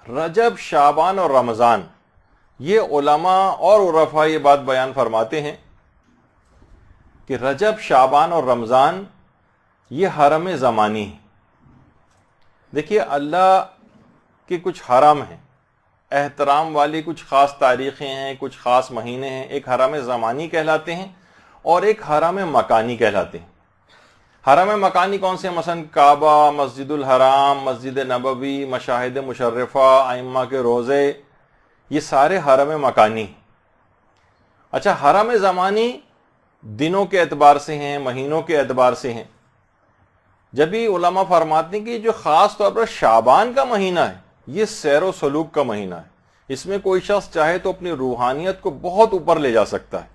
رجب، شعبان اور رمضان، یہ علماء اور عرفاء یہ بات بیان فرماتے ہیں کہ رجب، شعبان اور رمضان یہ حرم زمانی ہے۔ دیکھیے اللہ کے کچھ حرم ہیں، احترام والی کچھ خاص تاریخیں ہیں، کچھ خاص مہینے ہیں، ایک حرم زمانی کہلاتے ہیں اور ایک حرم مکانی کہلاتے ہیں۔ حرم مکانی کون سے ہیں؟ مثلا کعبہ، مسجد الحرام، مسجد نبوی، مشاہد مشرفہ، ائمہ کے روزے، یہ سارے حرم مکانی۔ اچھا، حرم زمانی دنوں کے اعتبار سے ہیں، مہینوں کے اعتبار سے ہیں۔ جب بھی علماء فرماتے ہیں کہ جو خاص طور پر شعبان کا مہینہ ہے، یہ سیر و سلوک کا مہینہ ہے۔ اس میں کوئی شخص چاہے تو اپنی روحانیت کو بہت اوپر لے جا سکتا ہے،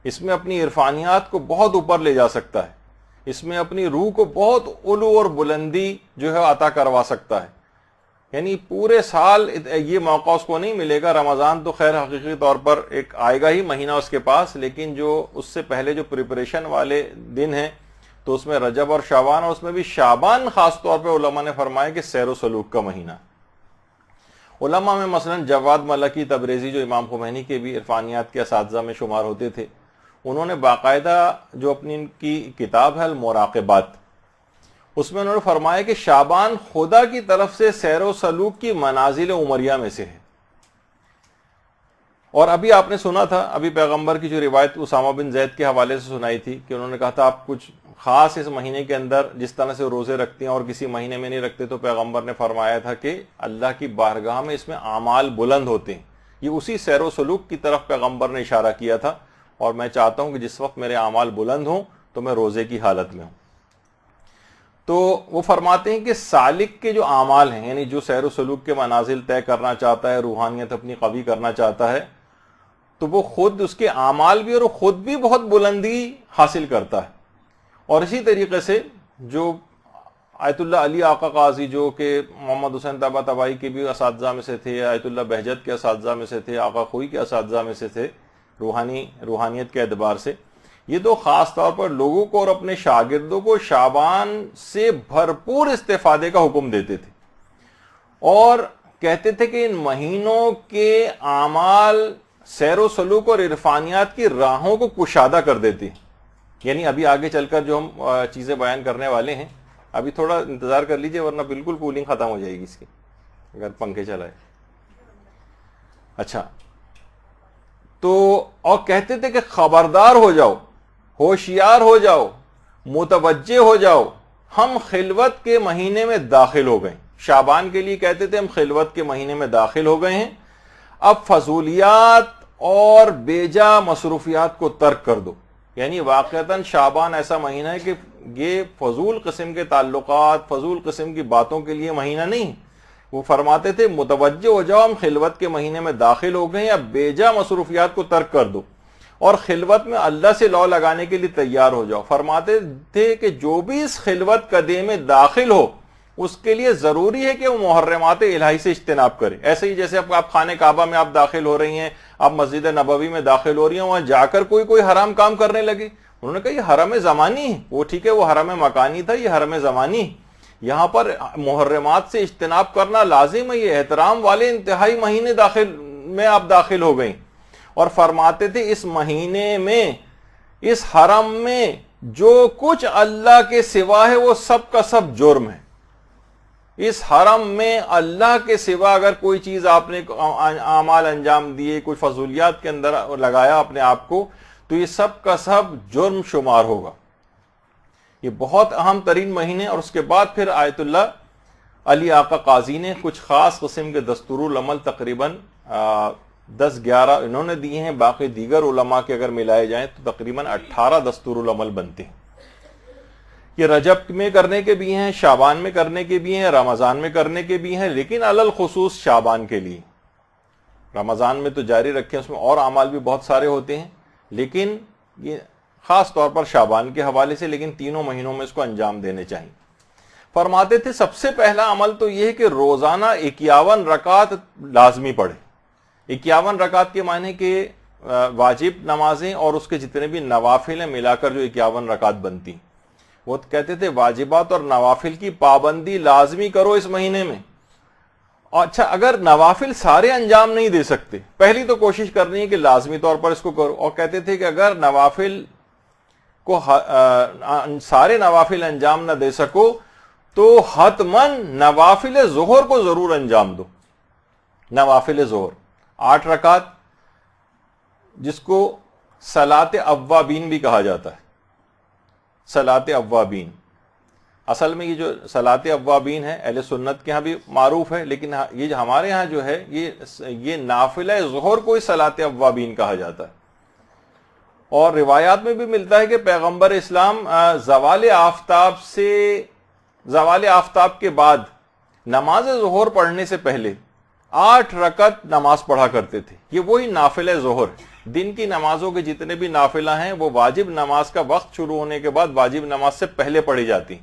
اس میں اپنی عرفانیات کو بہت اوپر لے جا سکتا ہے، اس میں اپنی روح کو بہت علو اور بلندی جو ہے عطا کروا سکتا ہے۔ یعنی پورے سال یہ موقع اس کو نہیں ملے گا۔ رمضان تو خیر حقیقی طور پر ایک آئے گا ہی مہینہ اس کے پاس، لیکن جو اس سے پہلے جو پریپریشن والے دن ہیں تو اس میں رجب اور شعبان، اور اس میں بھی شعبان خاص طور پہ علماء نے فرمایا کہ سیر و سلوک کا مہینہ۔ علماء میں مثلا جواد ملکی تبریزی، جو امام خمینی کے بھی عرفانیات کے اساتذہ میں شمار ہوتے تھے، انہوں نے باقاعدہ جو اپنی ان کی کتاب ہے المراقبات، اس میں انہوں نے فرمایا کہ شعبان خدا کی طرف سے سیر و سلوک کی منازل عمریہ میں سے ہے۔ اور ابھی آپ نے سنا تھا، ابھی پیغمبر کی جو روایت اسامہ بن زید کے حوالے سے سنائی تھی کہ انہوں نے کہا تھا آپ کچھ خاص اس مہینے کے اندر جس طرح سے روزے رکھتے ہیں اور کسی مہینے میں نہیں رکھتے، تو پیغمبر نے فرمایا تھا کہ اللہ کی بارگاہ میں اس میں اعمال بلند ہوتے ہیں۔ یہ اسی سیر و سلوک کی طرف پیغمبر نے اشارہ کیا تھا، اور میں چاہتا ہوں کہ جس وقت میرے اعمال بلند ہوں تو میں روزے کی حالت میں ہوں۔ تو وہ فرماتے ہیں کہ سالک کے جو اعمال ہیں، یعنی جو سیر و سلوک کے منازل طے کرنا چاہتا ہے، روحانیت اپنی قوی کرنا چاہتا ہے، تو وہ خود اس کے اعمال بھی اور وہ خود بھی بہت بلندی حاصل کرتا ہے۔ اور اسی طریقے سے جو آیت اللہ علی آقا قاضی، جو کہ محمد حسین طباطبائی کے بھی اساتذہ میں سے تھے، آیت اللہ بہجت کے اساتذہ میں سے تھے، آقا خوئی کے اساتذہ میں سے تھے، روحانیت کے اعتبار سے، یہ تو خاص طور پر لوگوں کو اور اپنے شاگردوں کو شعبان سے بھرپور استفادے کا حکم دیتے تھے، اور کہتے تھے کہ ان مہینوں کے اعمال سیر و سلوک اور عرفانیات کی راہوں کو کشادہ کر دیتے ہیں۔ یعنی ابھی آگے چل کر جو ہم چیزیں بیان کرنے والے ہیں، ابھی تھوڑا انتظار کر لیجئے ورنہ بالکل کولنگ ختم ہو جائے گی اس کی اگر پنکھے چلائے۔ اچھا، تو اور کہتے تھے کہ خبردار ہو جاؤ، ہوشیار ہو جاؤ، متوجہ ہو جاؤ، ہم خلوت کے مہینے میں داخل ہو گئے۔ شعبان کے لیے کہتے تھے ہم خلوت کے مہینے میں داخل ہو گئے ہیں، اب فضولیات اور بیجا مصروفیات کو ترک کر دو۔ یعنی واقعتاً شعبان ایسا مہینہ ہے کہ یہ فضول قسم کے تعلقات، فضول قسم کی باتوں کے لیے مہینہ نہیں۔ وہ فرماتے تھے متوجہ ہو جاؤ، ہم خلوت کے مہینے میں داخل ہو گئے ہیں، اب بیجا مصروفیات کو ترک کر دو اور خلوت میں اللہ سے لو لگانے کے لیے تیار ہو جاؤ۔ فرماتے تھے کہ جو بھی اس خلوت قدے میں داخل ہو اس کے لیے ضروری ہے کہ وہ محرمات الہی سے اجتناب کرے۔ ایسے ہی جیسے آپ خانہ کعبہ میں آپ داخل ہو رہی ہیں، آپ مسجد نبوی میں داخل ہو رہی ہیں، وہاں جا کر کوئی حرام کام کرنے لگے، انہوں نے کہا یہ حرم زمانی ہے۔ وہ ٹھیک ہے، وہ حرم مکانی تھا، یہ حرم زمانی ہے، یہاں پر محرمات سے اجتناب کرنا لازم ہے، یہ احترام والے انتہائی مہینے میں آپ داخل ہو گئیں۔ اور فرماتے تھے اس مہینے میں، اس حرم میں جو کچھ اللہ کے سوا ہے وہ سب کا سب جرم ہے۔ اس حرم میں اللہ کے سوا اگر کوئی چیز آپ نے اعمال انجام دیے، کوئی فضولیات کے اندر لگایا اپنے آپ کو، تو یہ سب کا سب جرم شمار ہوگا۔ یہ بہت اہم ترین مہینے۔ اور اس کے بعد پھر آیت اللہ علی آقا قاضی نے کچھ خاص قسم کے دستور العمل تقریباً 10-11 انہوں نے دیے ہیں، باقی دیگر علماء کے اگر ملائے جائیں تو تقریباً 18 دستور العمل بنتے ہیں۔ یہ رجب میں کرنے کے بھی ہیں، شعبان میں کرنے کے بھی ہیں، رمضان میں کرنے کے بھی ہیں، لیکن علل خصوص شعبان کے لیے۔ رمضان میں تو جاری رکھیں، اس میں اور اعمال بھی بہت سارے ہوتے ہیں، لیکن یہ خاص طور پر شعبان کے حوالے سے، لیکن تینوں مہینوں میں اس کو انجام دینے چاہیے۔ فرماتے تھے سب سے پہلا عمل تو یہ ہے کہ روزانہ 51 رکعت لازمی پڑھے۔ 51 رکعت کے معنی کہ واجب نمازیں اور اس کے جتنے بھی نوافل ہیں ملا کر جو 51 رکعت بنتی، وہ کہتے تھے واجبات اور نوافل کی پابندی لازمی کرو اس مہینے میں، اچھا اگر نوافل سارے انجام نہیں دے سکتے، پہلی تو کوشش کرنی ہے کہ لازمی طور پر اس کو کرو، اور کہتے تھے کہ اگر نوافل کو سارے نوافل انجام نہ دے سکو تو حتماً نوافل ظہر کو ضرور انجام دو۔ نوافل ظہر 8 رکعت، جس کو صلاۃ اوابین بھی کہا جاتا ہے، صلاۃ اوابین۔ اصل میں یہ جو صلاۃ اوابین ہے اہل سنت کے ہاں بھی معروف ہے، لیکن یہ ہمارے ہاں جو ہے یہ نافلہ ظہر کو ہی صلاۃ اوابین کہا جاتا ہے۔ اور روایات میں بھی ملتا ہے کہ پیغمبر اسلام زوال آفتاب کے بعد نماز ظہر پڑھنے سے پہلے 8 رکعت نماز پڑھا کرتے تھے۔ یہ وہی نافلہ ظہر، دن کی نمازوں کے جتنے بھی نافلہ ہیں وہ واجب نماز کا وقت شروع ہونے کے بعد واجب نماز سے پہلے پڑھی جاتی۔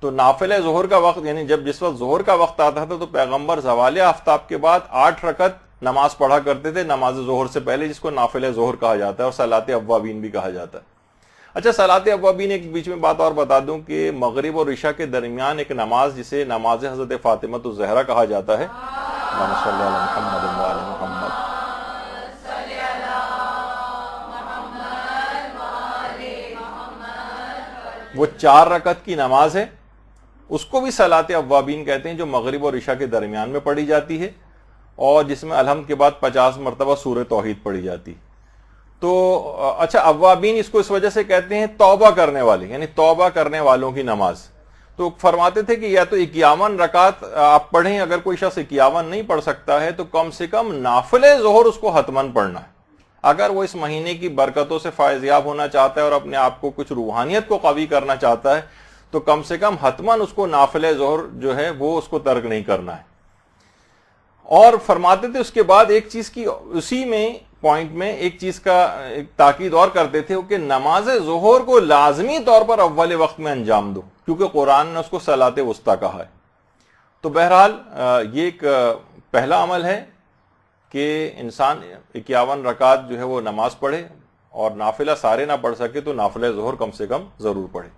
تو نافلہ ظہر کا وقت یعنی جس وقت ظہر کا وقت آتا تھا تو پیغمبر زوال آفتاب کے بعد 8 رکعت نماز پڑھا کرتے تھے نماز ظہر سے پہلے، جس کو نافلہ ظہر کہا جاتا ہے اور صلاۃ اوابین بھی کہا جاتا ہے۔ اچھا صلاۃ اوابین ایک بیچ میں بات اور بتا دوں کہ مغرب اور عشاء کے درمیان ایک نماز جسے نماز حضرت فاطمہ الزہرا کہا جاتا ہے، اللہم صلی علی محمد و آل محمد، وہ 4 رکعت کی نماز ہے، اس کو بھی صلاۃ اوابین کہتے ہیں، جو مغرب اور عشاء کے درمیان میں پڑھی جاتی ہے اور جس میں الحمد کے بعد 50 مرتبہ سورہ توحید پڑھی جاتی۔ تو اچھا اوابین اس کو اس وجہ سے کہتے ہیں توبہ کرنے والے، یعنی توبہ کرنے والوں کی نماز۔ تو فرماتے تھے کہ یا تو 51 رکعت آپ پڑھیں، اگر کوئی شخص 51 نہیں پڑھ سکتا ہے تو کم سے کم نافلہ ظہر اس کو حتماً پڑھنا ہے۔ اگر وہ اس مہینے کی برکتوں سے فائز یاب ہونا چاہتا ہے اور اپنے آپ کو کچھ روحانیت کو قوی کرنا چاہتا ہے تو کم سے کم حتماً اس کو نافلہ ظہر جو ہے وہ اس کو ترک نہیں کرنا ہے۔ اور فرماتے تھے اس کے بعد ایک چیز کی اسی میں پوائنٹ میں ایک چیز کا ایک تاکید اور کرتے تھے کہ نماز ظہر کو لازمی طور پر اول وقت میں انجام دو، کیونکہ قرآن نے اس کو صلاۃ وسطیٰ کہا ہے۔ تو بہرحال یہ ایک پہلا عمل ہے کہ انسان 51 رکعت جو ہے وہ نماز پڑھے، اور نافلہ سارے نہ پڑھ سکے تو نافلہ ظہر کم سے کم ضرور پڑھے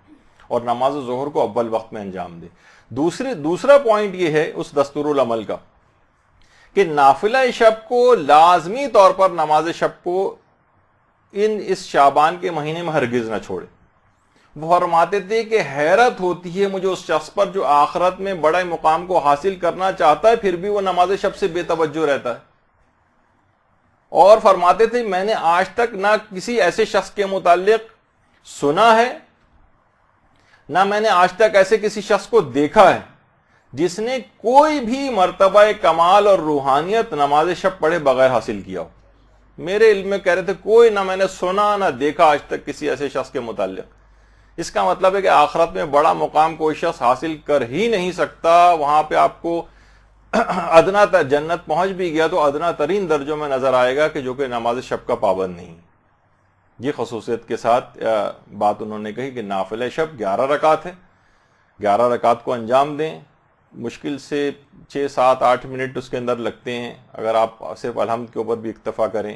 اور نماز ظہر کو اول وقت میں انجام دے۔ دوسرا پوائنٹ یہ ہے اس دستور العمل کا کہ نافلہ شب کو لازمی طور پر نماز شب کو اس شعبان کے مہینے میں ہرگز نہ چھوڑے۔ وہ فرماتے تھے کہ حیرت ہوتی ہے مجھے اس شخص پر جو آخرت میں بڑے مقام کو حاصل کرنا چاہتا ہے پھر بھی وہ نماز شب سے بے توجہ رہتا ہے۔ اور فرماتے تھے میں نے آج تک نہ کسی ایسے شخص کے متعلق سنا ہے، نہ میں نے آج تک ایسے کسی شخص کو دیکھا ہے جس نے کوئی بھی مرتبہ کمال اور روحانیت نماز شب پڑھے بغیر حاصل کیا ہو۔ میرے علم میں کہہ رہے تھے کوئی نہ میں نے سنا نہ دیکھا آج تک کسی ایسے شخص کے متعلق۔ اس کا مطلب ہے کہ آخرت میں بڑا مقام کوئی شخص حاصل کر ہی نہیں سکتا، وہاں پہ آپ کو ادنا جنت پہنچ بھی گیا تو ادنا ترین درجوں میں نظر آئے گا کہ جو کہ نماز شب کا پابند نہیں۔ یہ خصوصیت کے ساتھ بات انہوں نے کہی کہ نافلہ شب 11 رکعت ہے، 11 رکعت کو انجام دیں۔ مشکل سے 6 7 8 منٹ اس کے اندر لگتے ہیں، اگر آپ صرف الحمد کے اوپر بھی اکتفا کریں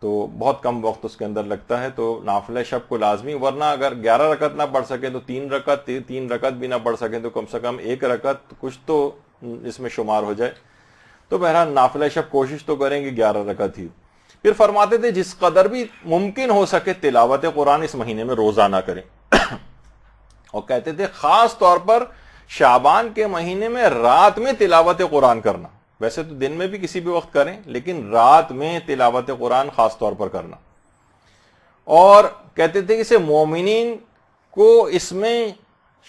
تو بہت کم وقت اس کے اندر لگتا ہے۔ تو نافلہ شب کو لازمی، ورنہ اگر 11 رکعت نہ پڑھ سکیں تو 3 رکعت بھی نہ پڑھ سکیں تو کم سے کم 1 رکعت کچھ تو اس میں شمار ہو جائے۔ تو بہرحال نافلہ شب کوشش تو کریں کہ 11 رکعت ہی۔ پھر فرماتے تھے جس قدر بھی ممکن ہو سکے تلاوت قرآن اس مہینے میں روزانہ کریں، اور کہتے تھے خاص طور پر شعبان کے مہینے میں رات میں تلاوت قرآن کرنا، ویسے تو دن میں بھی کسی بھی وقت کریں لیکن رات میں تلاوت قرآن خاص طور پر کرنا۔ اور کہتے تھے کہ اسے مومنین کو اس میں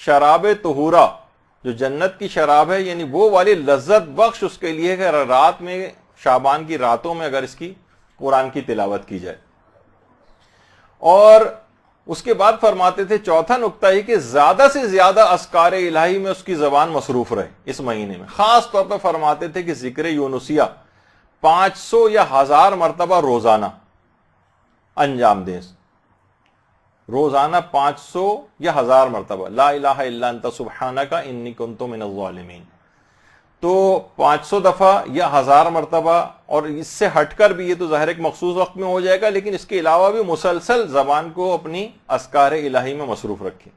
شراب طہورہ جو جنت کی شراب ہے یعنی وہ والی لذت بخش اس کے لیے کہ رات میں شعبان کی راتوں میں اگر اس کی قرآن کی تلاوت کی جائے۔ اور اس کے بعد فرماتے تھے چوتھا نقطہ یہ کہ زیادہ سے زیادہ اذکار الہی میں اس کی زبان مصروف رہے اس مہینے میں۔ خاص طور پر فرماتے تھے کہ ذکر یونسیہ 500 یا 1000 مرتبہ روزانہ انجام دیں، روزانہ 500 یا 1000 مرتبہ لا الہ الا انت سبحانک انی کنت من الظالمین۔ تو 500 دفعہ یا 1000 مرتبہ، اور اس سے ہٹ کر بھی یہ تو ظاہر ایک مخصوص وقت میں ہو جائے گا لیکن اس کے علاوہ بھی مسلسل زبان کو اپنی اذکار الہی میں مصروف رکھیں۔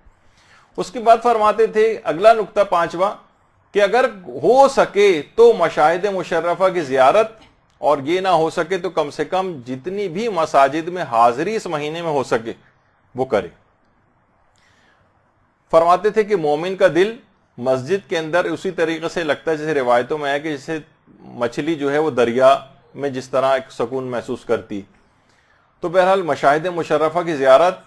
اس کے بعد فرماتے تھے اگلا نقطہ 5واں کہ اگر ہو سکے تو مشاہد مشرفہ کی زیارت، اور یہ نہ ہو سکے تو کم سے کم جتنی بھی مساجد میں حاضری اس مہینے میں ہو سکے وہ کرے۔ فرماتے تھے کہ مومن کا دل مسجد کے اندر اسی طریقے سے لگتا ہے جیسے روایتوں میں ہے کہ جیسے مچھلی جو ہے وہ دریا میں جس طرح ایک سکون محسوس کرتی۔ تو بہرحال مشاہد مشرفہ کی زیارت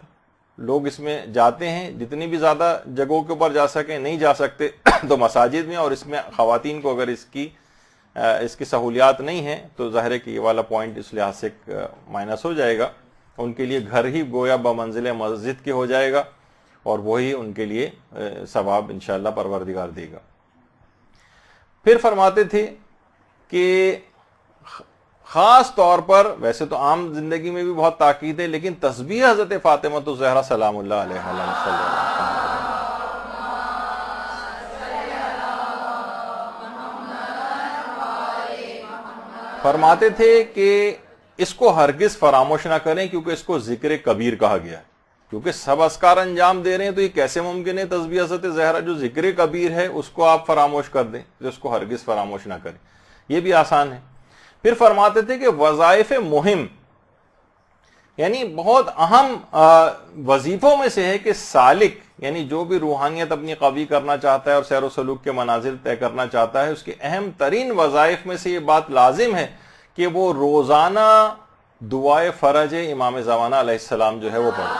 لوگ اس میں جاتے ہیں، جتنی بھی زیادہ جگہوں کے اوپر جا سکیں، نہیں جا سکتے تو مساجد میں، اور اس میں خواتین کو اگر اس کی سہولیات نہیں ہیں تو ظاہر ہے کہ یہ والا پوائنٹ اس لحاظ سے مائنس ہو جائے گا، ان کے لیے گھر ہی گویا بمنزل مسجد کے ہو جائے گا، اور وہی ان کے لیے ثواب انشاءاللہ پروردگار دے گا۔ پھر فرماتے تھے کہ خاص طور پر، ویسے تو عام زندگی میں بھی بہت تاکید ہے، لیکن تسبیح حضرت فاطمہ الزہرا سلام اللہ علیہا فرماتے تھے کہ اس کو ہرگز فراموش نہ کریں، کیونکہ اس کو ذکر کبیر کہا گیا ہے، کیونکہ سب اذکار انجام دے رہے ہیں تو یہ کیسے ممکن ہے تسبیح حضرت زہرا جو ذکر کبیر ہے اس کو آپ فراموش کر دیں، تو اس کو ہرگز فراموش نہ کریں، یہ بھی آسان ہے۔ پھر فرماتے تھے کہ وظائف مہم، یعنی بہت اہم وظیفوں میں سے ہے کہ سالک، یعنی جو بھی روحانیت اپنی قوی کرنا چاہتا ہے اور سیر و سلوک کے منازل طے کرنا چاہتا ہے، اس کے اہم ترین وظائف میں سے یہ بات لازم ہے کہ وہ روزانہ دعائے فرج امام زمانہ علیہ السلام جو ہے وہ پڑھے۔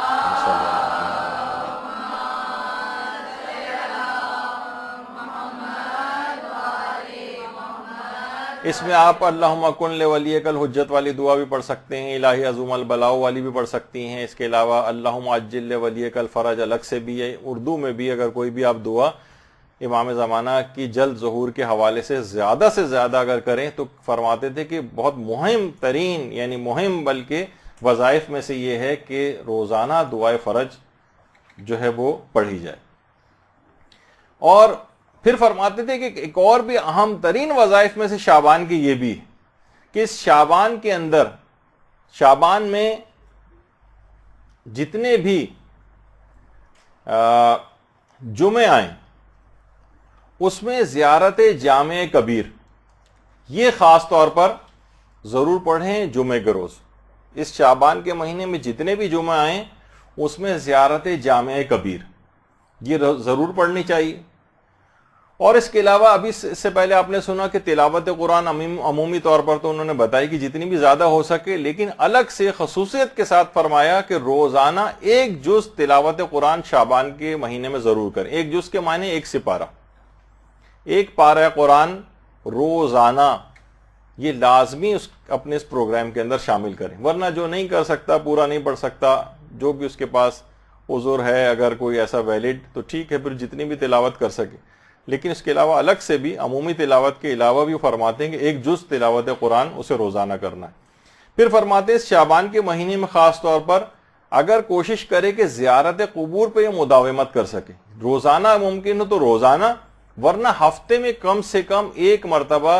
اس میں آپ اللہم کن لولیک الحجت والی دعا بھی پڑھ سکتے ہیں، الہی عظم البلاء والی بھی پڑھ سکتی ہیں، اس کے علاوہ اللہم عجل لولیک الفرج الگ سے بھی ہے، اردو میں بھی اگر کوئی بھی آپ دعا امام زمانہ کی جلد ظہور کے حوالے سے زیادہ اگر کریں تو فرماتے تھے کہ بہت مہم ترین، یعنی مہم بلکہ وظائف میں سے یہ ہے کہ روزانہ دعائے فرج جو ہے وہ پڑھی جائے۔ اور پھر فرماتے تھے کہ ایک اور بھی اہم ترین وظائف میں سے شعبان کی یہ بھی ہے کہ اس شعبان کے اندر، شعبان میں جتنے بھی جمعے آئیں اس میں زیارت جامع کبیر یہ خاص طور پر ضرور پڑھیں جمعے کے روز۔ اس شعبان کے مہینے میں جتنے بھی جمعے آئیں اس میں زیارت جامع کبیر یہ ضرور پڑھنی چاہیے۔ اور اس کے علاوہ ابھی اس سے پہلے آپ نے سنا کہ تلاوت قرآن عمومی طور پر تو انہوں نے بتائی کہ جتنی بھی زیادہ ہو سکے، لیکن الگ سے خصوصیت کے ساتھ فرمایا کہ روزانہ ایک جز تلاوت قرآن شعبان کے مہینے میں ضرور کریں۔ ایک جز کے معنی ایک سپارہ، ایک پارہ قرآن روزانہ، یہ لازمی اپنے اس پروگرام کے اندر شامل کریں، ورنہ جو نہیں کر سکتا، پورا نہیں پڑھ سکتا، جو بھی اس کے پاس عذر ہے اگر کوئی ایسا ویلڈ تو ٹھیک ہے، پھر جتنی بھی تلاوت کر سکے، لیکن اس کے علاوہ الگ سے بھی عمومی تلاوت کے علاوہ بھی فرماتے ہیں کہ ایک جز تلاوت قرآن اسے روزانہ کرنا ہے۔ پھر فرماتے ہیں اس شعبان کے مہینے میں خاص طور پر اگر کوشش کرے کہ زیارت قبور پہ یہ مداومت کر سکے، روزانہ ممکن ہو تو روزانہ، ورنہ ہفتے میں کم سے کم ایک مرتبہ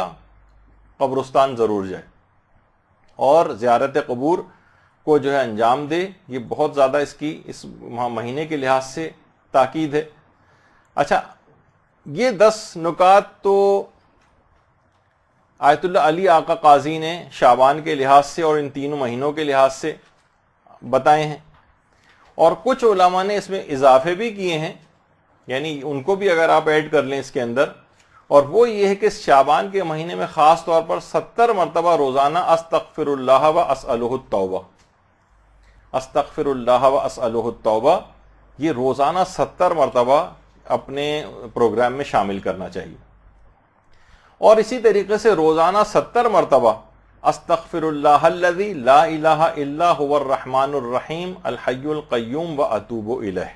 قبرستان ضرور جائے اور زیارت قبور کو جو ہے انجام دے۔ یہ بہت زیادہ اس مہینے کے لحاظ سے تاکید ہے۔ اچھا، یہ 10 نکات تو آیت اللہ علی آقا قاضی نے شعبان کے لحاظ سے اور ان تینوں مہینوں کے لحاظ سے بتائے ہیں، اور کچھ علماء نے اس میں اضافے بھی کیے ہیں، یعنی ان کو بھی اگر آپ ایڈ کر لیں اس کے اندر، اور وہ یہ ہے کہ شعبان کے مہینے میں خاص طور پر 70 مرتبہ روزانہ استغفر اللہ و اسألہ التوبہ، استغفر اللہ و اسألہ التوبہ، یہ روزانہ 70 مرتبہ اپنے پروگرام میں شامل کرنا چاہیے۔ اور اسی طریقے سے روزانہ 70 مرتبہ استغفر اللہ الذی لا الہ الا هو الرحمن الرحیم الحی القیوم واتوب الیہ،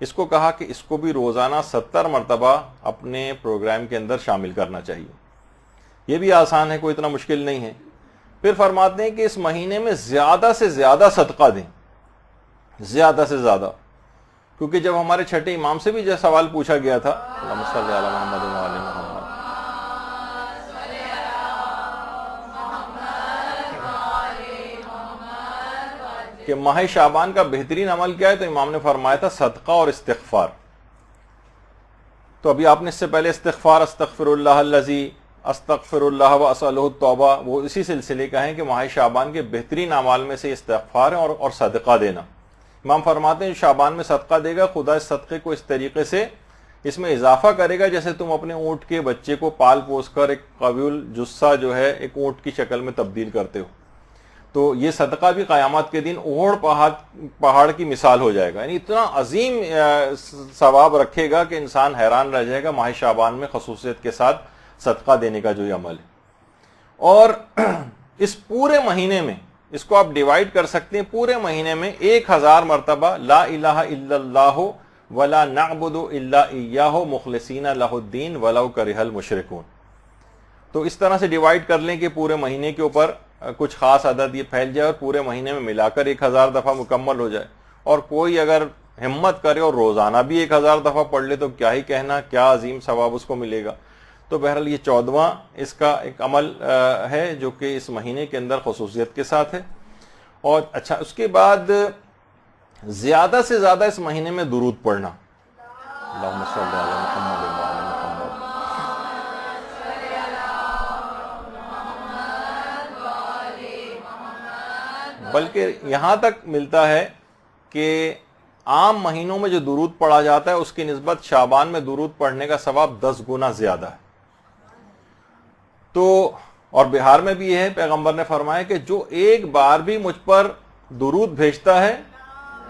اس کو کہا کہ اس کو بھی روزانہ 70 مرتبہ اپنے پروگرام کے اندر شامل کرنا چاہیے۔ یہ بھی آسان ہے، کوئی اتنا مشکل نہیں ہے۔ پھر فرماتے ہیں کہ اس مہینے میں زیادہ سے زیادہ صدقہ دیں، زیادہ سے زیادہ، کیونکہ جب ہمارے چھٹے امام سے بھی جو سوال پوچھا گیا تھا اللہم صلی علی محمد و علی محمد، کہ ماہ شعبان کا بہترین عمل کیا ہے، تو امام نے فرمایا تھا صدقہ اور استغفار۔ تو ابھی آپ نے اس سے پہلے استغفار استغفر اللہ الذی استغفر اللہ و اسألہ التوبہ وہ اسی سلسلے کا ہے کہ ماہ شعبان کے بہترین اعمال میں سے استغفار ہے اور صدقہ دینا. امام فرماتے ہیں جو شعبان میں صدقہ دے گا خدا اس صدقے کو اس طریقے سے اس میں اضافہ کرے گا جیسے تم اپنے اونٹ کے بچے کو پال پوس کر ایک قوی الجثہ جو ہے ایک اونٹ کی شکل میں تبدیل کرتے ہو. تو یہ صدقہ بھی قیامت کے دن اوڑ پہاڑ کی مثال ہو جائے گا, یعنی اتنا عظیم ثواب رکھے گا کہ انسان حیران رہ جائے گا ماہ شعبان میں خصوصیت کے ساتھ صدقہ دینے کا جو یہ عمل ہے. اور اس پورے مہینے میں اس کو آپ ڈیوائیڈ کر سکتے ہیں, پورے مہینے میں 1000 مرتبہ لا الہ الا اللہ ولا نعبد الا ایاہ مخلصین لہ الدین ولو کرہ المشرکون. تو اس طرح سے ڈیوائیڈ کر لیں کہ پورے مہینے کے اوپر کچھ خاص عدد یہ پھیل جائے اور پورے مہینے میں ملا کر 1000 دفعہ مکمل ہو جائے. اور کوئی اگر ہمت کرے اور روزانہ بھی 1000 دفعہ پڑھ لے تو کیا ہی کہنا, کیا عظیم ثواب اس کو ملے گا. تو بہرحال یہ 14واں اس کا ایک عمل ہے جو کہ اس مہینے کے اندر خصوصیت کے ساتھ ہے. اور اچھا اس کے بعد زیادہ سے زیادہ اس مہینے میں درود پڑھنا, اللہم صلی علی محمد وعلی محمد. بلکہ یہاں تک ملتا ہے کہ عام مہینوں میں جو درود پڑھا جاتا ہے اس کی نسبت شعبان میں درود پڑھنے کا ثواب 10 گنا زیادہ ہے. تو اور بہار میں بھی یہ ہے, پیغمبر نے فرمایا کہ جو ایک بار بھی مجھ پر درود بھیجتا ہے,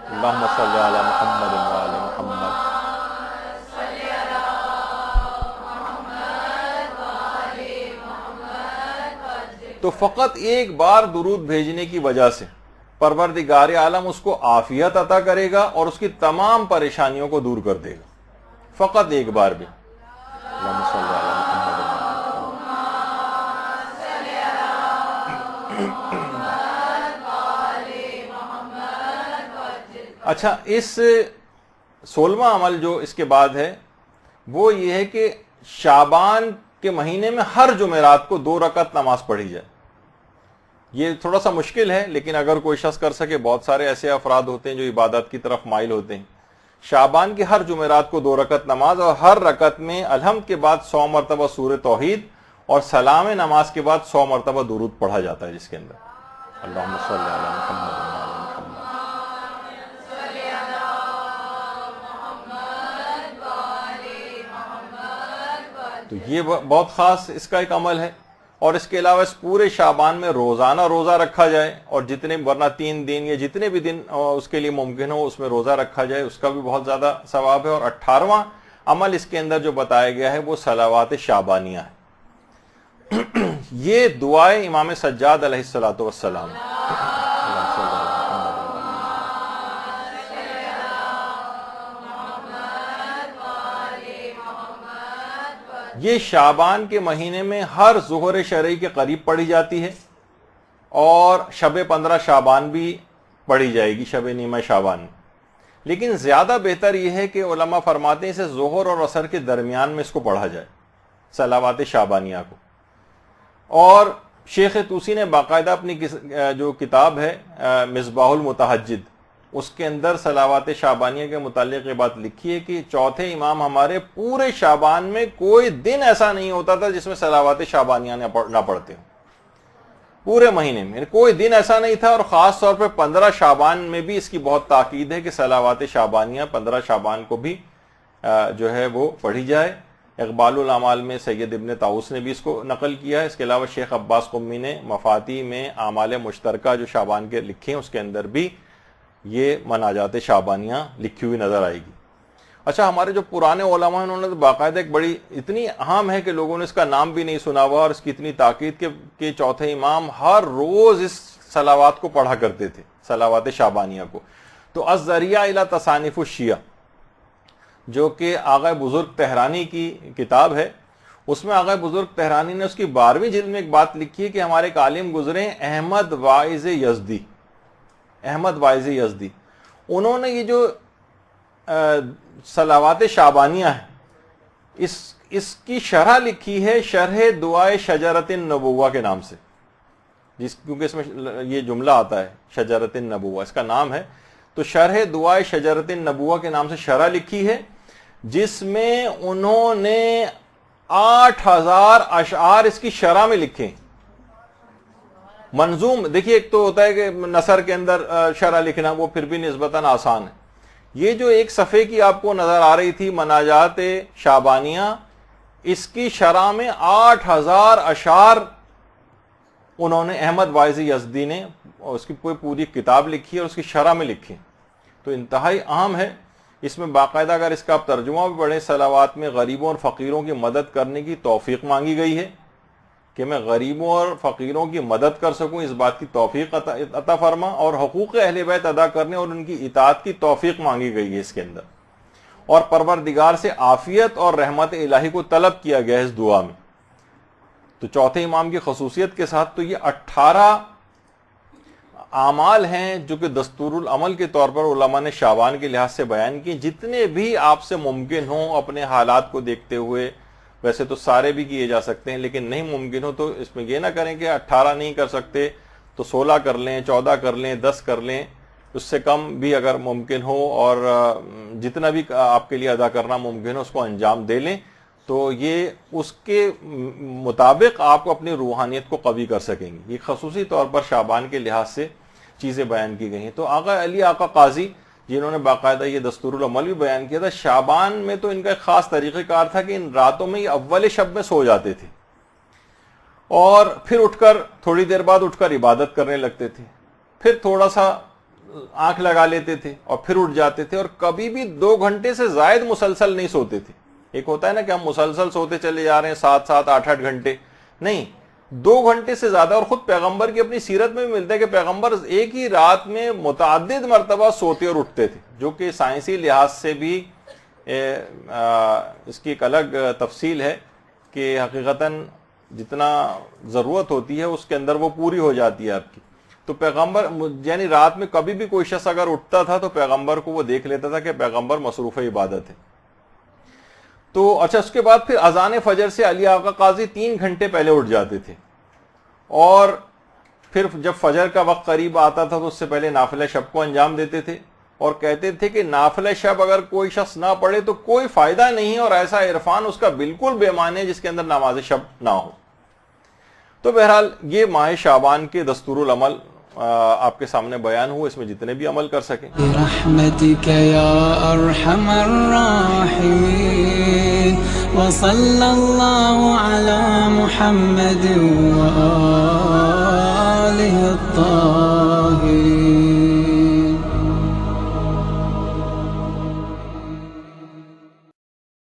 اللہم صلی علی محمد وعلی محمد, تو فقط ایک بار درود بھیجنے کی وجہ سے پروردگار عالم اس کو عافیت عطا کرے گا اور اس کی تمام پریشانیوں کو دور کر دے گا, فقط ایک بار بھی. اللہم صلی علی محمد. اچھا اس 16واں عمل جو اس کے بعد ہے وہ یہ ہے کہ شعبان کے مہینے میں ہر جمعرات کو 2 رکعت نماز پڑھی جائے. یہ تھوڑا سا مشکل ہے لیکن اگر کوئی شخص کر سکے, بہت سارے ایسے افراد ہوتے ہیں جو عبادت کی طرف مائل ہوتے ہیں. شعبان کی ہر جمعرات کو 2 رکعت نماز اور ہر رکعت میں الحمد کے بعد 100 مرتبہ سورہ توحید اور سلام نماز کے بعد 100 مرتبہ درود پڑھا جاتا ہے جس کے اندر اللہم صلی علی محمد وعلی محمد. تو یہ بہت خاص اس کا ایک عمل ہے. اور اس کے علاوہ اس پورے شعبان میں روزانہ روزہ رکھا جائے اور جتنے ورنہ 3 دن یا جتنے بھی دن اس کے لیے ممکن ہو اس میں روزہ رکھا جائے, اس کا بھی بہت زیادہ ثواب ہے. اور 18واں عمل اس کے اندر جو بتایا گیا ہے وہ صلوات شعبانیہ ہے. یہ دعائیں امام سجاد علیہ الصلوۃ والسلام, یہ شعبان کے مہینے میں ہر ظہر شرعی کے قریب پڑھی جاتی ہے اور شب 15 شعبان بھی پڑھی جائے گی, شب نیمہ شعبان میں. لیکن زیادہ بہتر یہ ہے کہ علماء فرماتے ہیں اسے ظہر اور عصر کے درمیان میں اس کو پڑھا جائے صلوات شعبانیہ کو. اور شیخ طوسی نے باقاعدہ اپنی جو کتاب ہے مصباح المتہجد اس کے اندر صلوات شعبانیہ کے متعلق یہ بات لکھی ہے کہ چوتھے امام ہمارے پورے شعبان میں کوئی دن ایسا نہیں ہوتا تھا جس میں صلوات شعبانیہ نہ پڑھتے ہوں. پورے مہینے میں کوئی دن ایسا نہیں تھا. اور خاص طور پہ 15 شعبان میں بھی اس کی بہت تاکید ہے کہ صلوات شعبانیہ 15 شعبان کو بھی جو ہے وہ پڑھی جائے. اقبال الاعمال میں سید ابن طاؤس نے بھی اس کو نقل کیا ہے. اس کے علاوہ شیخ عباس قمی نے مفاتی میں اعمال مشترکہ جو شعبان کے لکھے ہیں اس کے اندر بھی یہ مناجات شعبانیہ لکھی ہوئی نظر آئے گی. اچھا ہمارے جو پرانے علماء ہیں انہوں نے باقاعدہ ایک بڑی اتنی اہم ہے کہ لوگوں نے اس کا نام بھی نہیں سنا ہوا اور اس کی اتنی تاکید کہ چوتھے امام ہر روز اس صلوات کو پڑھا کرتے تھے, صلوات شعبانیہ کو. تو الذریعہ الی تصانیف الشیعہ جو کہ آغا بزرگ تہرانی کی کتاب ہے, اس میں آغا بزرگ تہرانی نے اس کی 12ویں جلد میں ایک بات لکھی ہے کہ ہمارے ایک عالم گزرے احمد واعظ یزدی, احمد واعظ یزدی. انہوں نے یہ جو صلوات شعبانیہ ہے اس کی شرح لکھی ہے شرح دعائے شجرۃ النبوہ کے نام سے, کیونکہ اس میں یہ جملہ آتا ہے شجرۃ النبوہ اس کا نام ہے. تو شرح دعائے شجرۃ النبوہ کے نام سے شرح لکھی ہے جس میں انہوں نے 8000 اشعار اس کی شرح میں لکھے. منظوم دیکھیے، ایک تو ہوتا ہے کہ نثر کے اندر شرح لکھنا، وہ پھر بھی نسبتاً آسان ہے. یہ جو ایک صفحے کی آپ کو نظر آ رہی تھی مناجات شعبانیہ، اس کی شرح میں 8000 اشعار انہوں نے، احمد واعظی یزدی نے اس کی پوری کتاب لکھی اور اس کی شرح میں لکھی. تو انتہائی اہم ہے. اس میں باقاعدہ اگر اس کا آپ ترجمہ بھی پڑھیں، صلوات میں غریبوں اور فقیروں کی مدد کرنے کی توفیق مانگی گئی ہے کہ میں غریبوں اور فقیروں کی مدد کر سکوں، اس بات کی توفیق عطا فرما، اور حقوق اہل بیت ادا کرنے اور ان کی اطاعت کی توفیق مانگی گئی ہے اس کے اندر. اور پروردگار سے عافیت اور رحمت الہی کو طلب کیا گیا ہے اس دعا میں. تو چوتھے امام کی خصوصیت کے ساتھ تو یہ 18 اعمال ہیں جو کہ دستور العمل کے طور پر علماء نے شعبان کے لحاظ سے بیان کیے. جتنے بھی آپ سے ممکن ہوں اپنے حالات کو دیکھتے ہوئے، ویسے تو سارے بھی کیے جا سکتے ہیں، لیکن نہیں ممکن ہو تو اس میں یہ نہ کریں کہ 18 نہیں کر سکتے تو 16 کر لیں، 14 کر لیں، 10 کر لیں، اس سے کم بھی اگر ممکن ہو، اور جتنا بھی آپ کے لیے ادا کرنا ممکن ہو اس کو انجام دے لیں. تو یہ اس کے مطابق آپ کو اپنی روحانیت کو قوی کر سکیں گے. یہ خصوصی طور پر شعبان کے لحاظ سے چیزیں بیان کی گئی ہیں. تو آقا علی آقا قاضی جنہوں نے باقاعدہ یہ دستور العمل بھی بیان کیا تھا، شعبان میں تو ان کا ایک خاص طریقہ کار تھا کہ ان راتوں میں یہ اول شب میں سو جاتے تھے اور پھر اٹھ کر تھوڑی دیر بعد اٹھ کر عبادت کرنے لگتے تھے، پھر تھوڑا سا آنکھ لگا لیتے تھے اور پھر اٹھ جاتے تھے، اور کبھی بھی 2 گھنٹے سے زائد مسلسل نہیں سوتے تھے. ایک ہوتا ہے نا کہ ہم مسلسل سوتے چلے جا رہے ہیں 7-7 8-8 گھنٹے، نہیں، 2 گھنٹے سے زیادہ. اور خود پیغمبر کی اپنی سیرت میں بھی ملتا ہے کہ پیغمبر ایک ہی رات میں متعدد مرتبہ سوتے اور اٹھتے تھے، جو کہ سائنسی لحاظ سے بھی اس کی ایک الگ تفصیل ہے کہ حقیقتاً جتنا ضرورت ہوتی ہے اس کے اندر وہ پوری ہو جاتی ہے آپ کی. تو پیغمبر یعنی رات میں کبھی بھی کوئی شخص اگر اٹھتا تھا تو پیغمبر کو وہ دیکھ لیتا تھا کہ پیغمبر مصروف عبادت ہے. تو اچھا، اس کے بعد پھر اذان فجر سے علی آقا قاضی 3 گھنٹے پہلے اٹھ جاتے تھے، اور پھر جب فجر کا وقت قریب آتا تھا تو اس سے پہلے نافلہ شب کو انجام دیتے تھے، اور کہتے تھے کہ نافلہ شب اگر کوئی شخص نہ پڑھے تو کوئی فائدہ نہیں، اور ایسا عرفان اس کا بالکل بے معنی ہے جس کے اندر نماز شب نہ ہو. تو بہرحال یہ ماہ شعبان کے دستور العمل آپ کے سامنے بیان ہوئے، اس میں جتنے بھی عمل کر سکیں. برحمتک یا ارحم الراحمین وصلی اللہ علی محمد وآلہ الطاہرین.